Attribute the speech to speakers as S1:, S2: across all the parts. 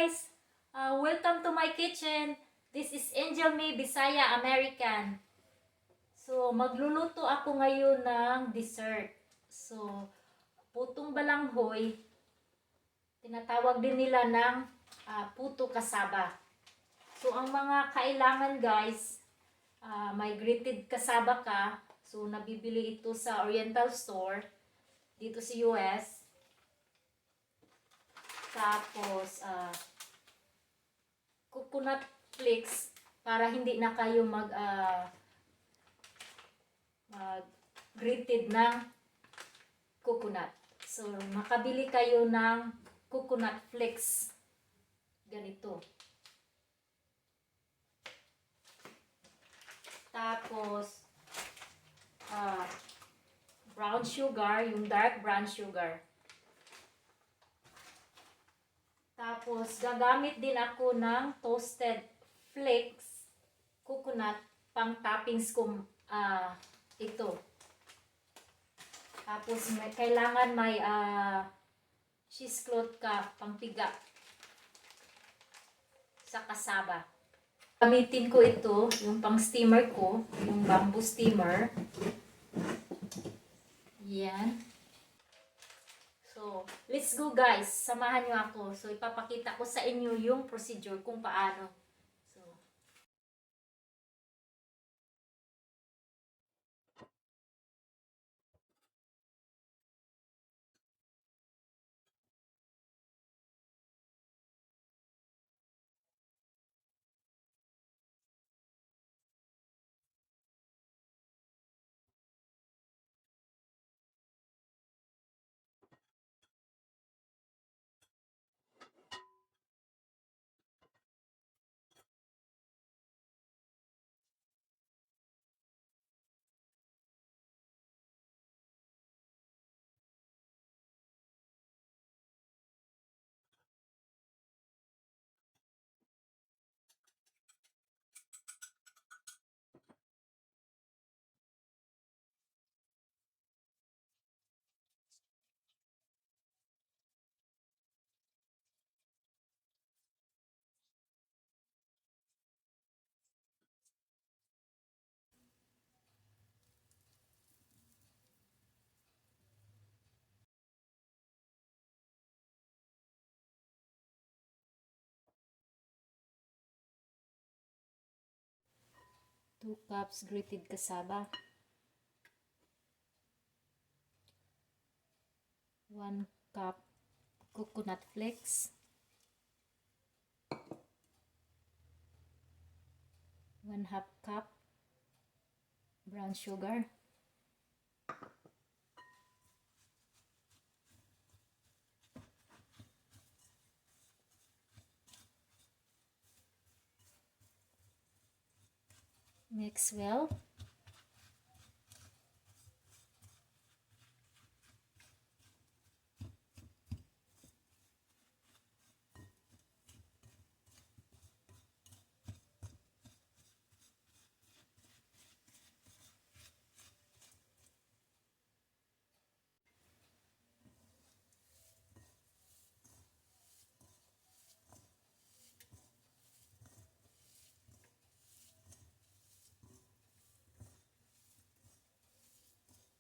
S1: guys! Welcome to my kitchen. This is Angel May Bisaya American. So, magluluto ako ngayon ng dessert. So, putong balanghoy, tinatawag din nila ng puto kasaba. So, ang mga kailangan guys, may grated kasaba ka. So, nabibili ito sa Oriental Store dito sa US. Tapos, coconut flakes para hindi na kayo grated ng coconut. So, makabili kayo ng coconut flakes. Ganito. Tapos, brown sugar, yung dark brown sugar. Tapos, gagamit din ako ng toasted flakes, coconut, pang toppings ko ito. Tapos, kailangan may cheesecloth ka, pang piga sa kasaba. Gamitin ko ito, yung pang steamer ko, yung bamboo steamer. Yan. So, let's go guys. Samahan nyo ako. So, ipapakita ko sa inyo yung procedure kung paano. So, two cups grated cassava. 1 cup coconut flakes. 1/2 cup brown sugar. Mix well.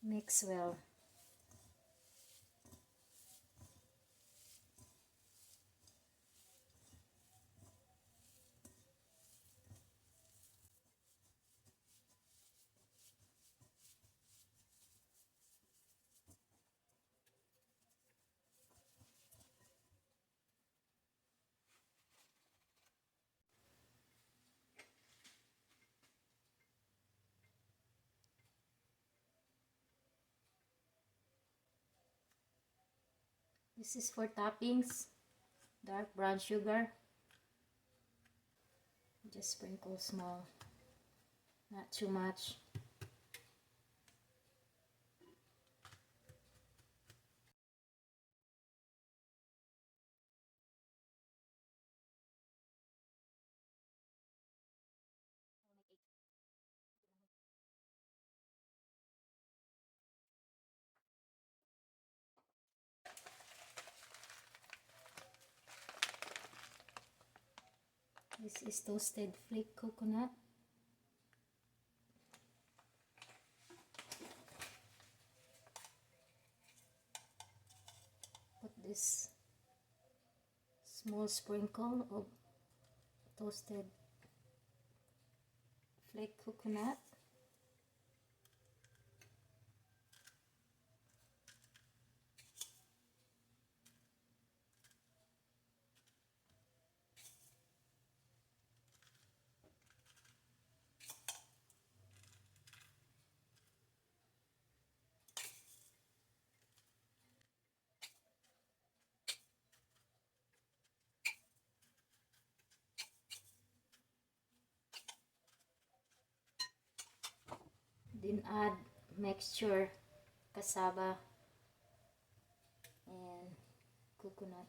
S1: Mix well. This is for toppings. Dark brown sugar. Just sprinkle small. Not too much. This is toasted flake coconut. Put this small sprinkle of toasted flake coconut. Then add mixture cassava and coconut.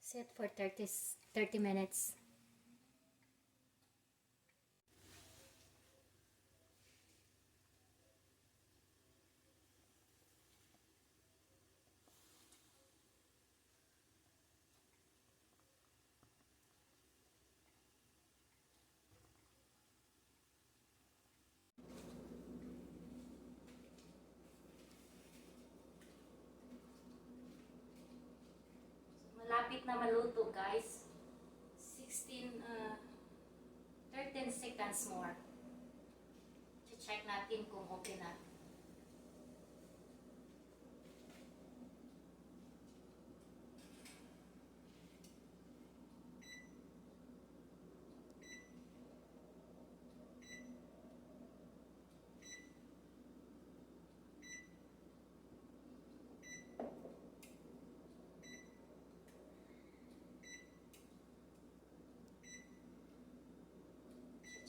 S1: Set for 30 minutes. Malapit na maluto, guys. 13 seconds more. Check natin kung okay na.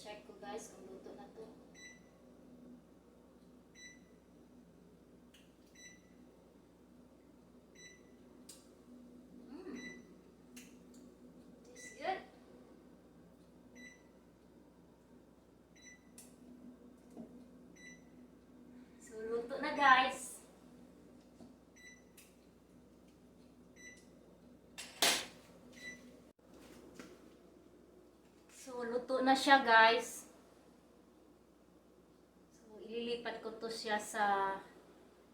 S1: Check ko, guys, kung luto na to. Tastes good. So, luto na, guys. So, luto na siya, guys. So, ililipat ko to siya sa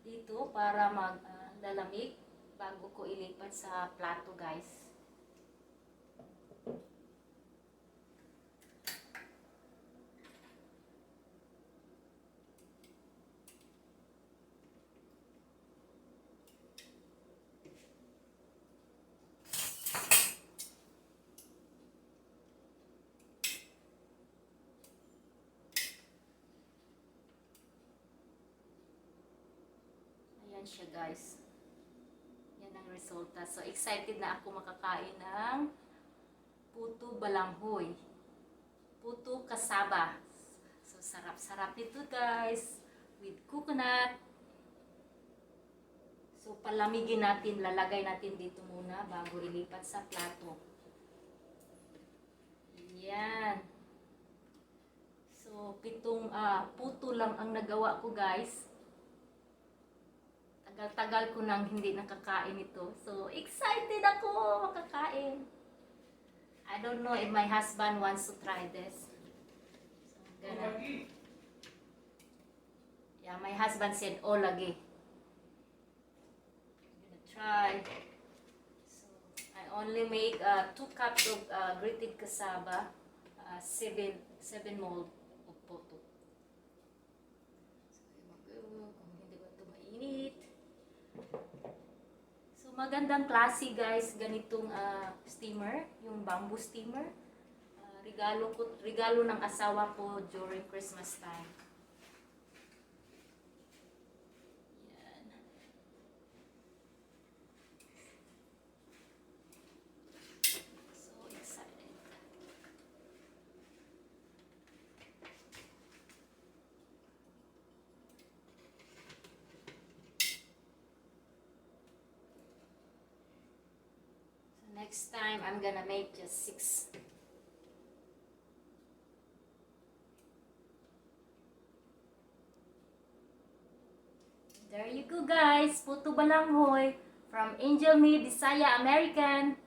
S1: dito para maglalamig bago ko ilipat sa plato, guys. siya guys. Yan ang resulta. So excited na ako makakain ng puto balanghoy. Puto kasaba. So sarap-sarap nito guys. With coconut. So palamigin natin, lalagay natin dito muna bago ilipat sa plato. Yan. So, 7 puto lang ang nagawa ko guys. Tagal-tagal ko nang hindi nakakain ito. So, excited ako makakain. I don't know if my husband wants to try this. So, yeah, my husband said, oh, lagi. I'm gonna try. So, I only make 2 cups of grated cassava, 7 mold of puto. So, kung hindi ba ito mainit. So, magandang klase guys, ganitong steamer, yung bamboo steamer. Regalo ng asawa ko during Christmas time. Yan. So excited. So next time I'm gonna make just 6. There you go guys, puto balanghoy from Angel Me Bisaya American.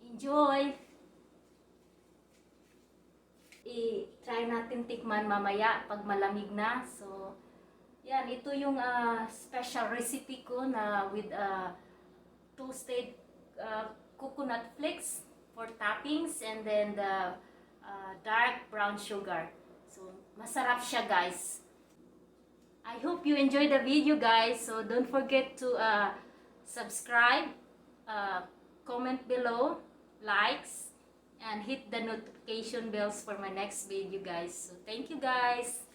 S1: Enjoy! I-try natin tikman mamaya pag malamig na. So, yan, ito yung special recipe ko na with toasted coconut flakes for toppings and then the dark brown sugar. So, masarap siya guys. I hope you enjoyed the video guys. So don't forget to subscribe, comment below, likes, and hit the notification bells for my next video guys. So thank you guys.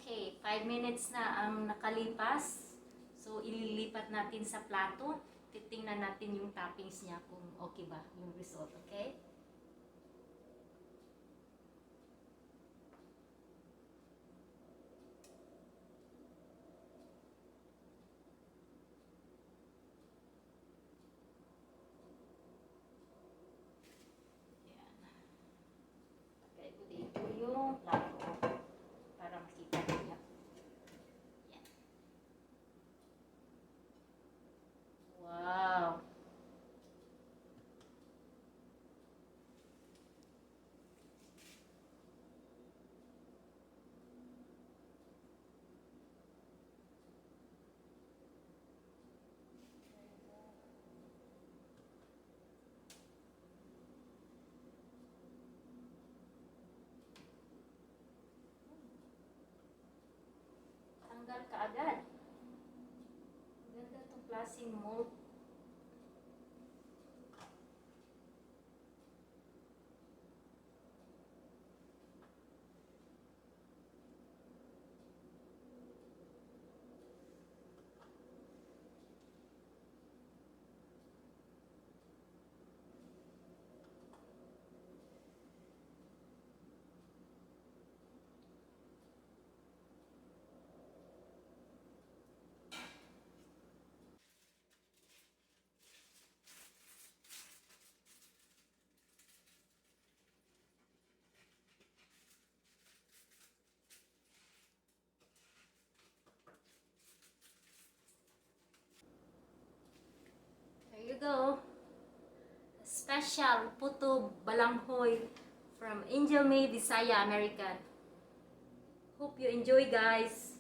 S1: Okay, 5 minutes na ang nakalipas. So, ililipat natin sa plato. Titingnan natin yung toppings niya kung okay ba yung result, okay? Yan. Lagay ko dito yung plato para makita niya. Yan. Wow! Tanggal ka agad. Ganda itong klaseng mold. There you go. Special puto balanghoy from Angel May Bisaya American. Hope you enjoy guys.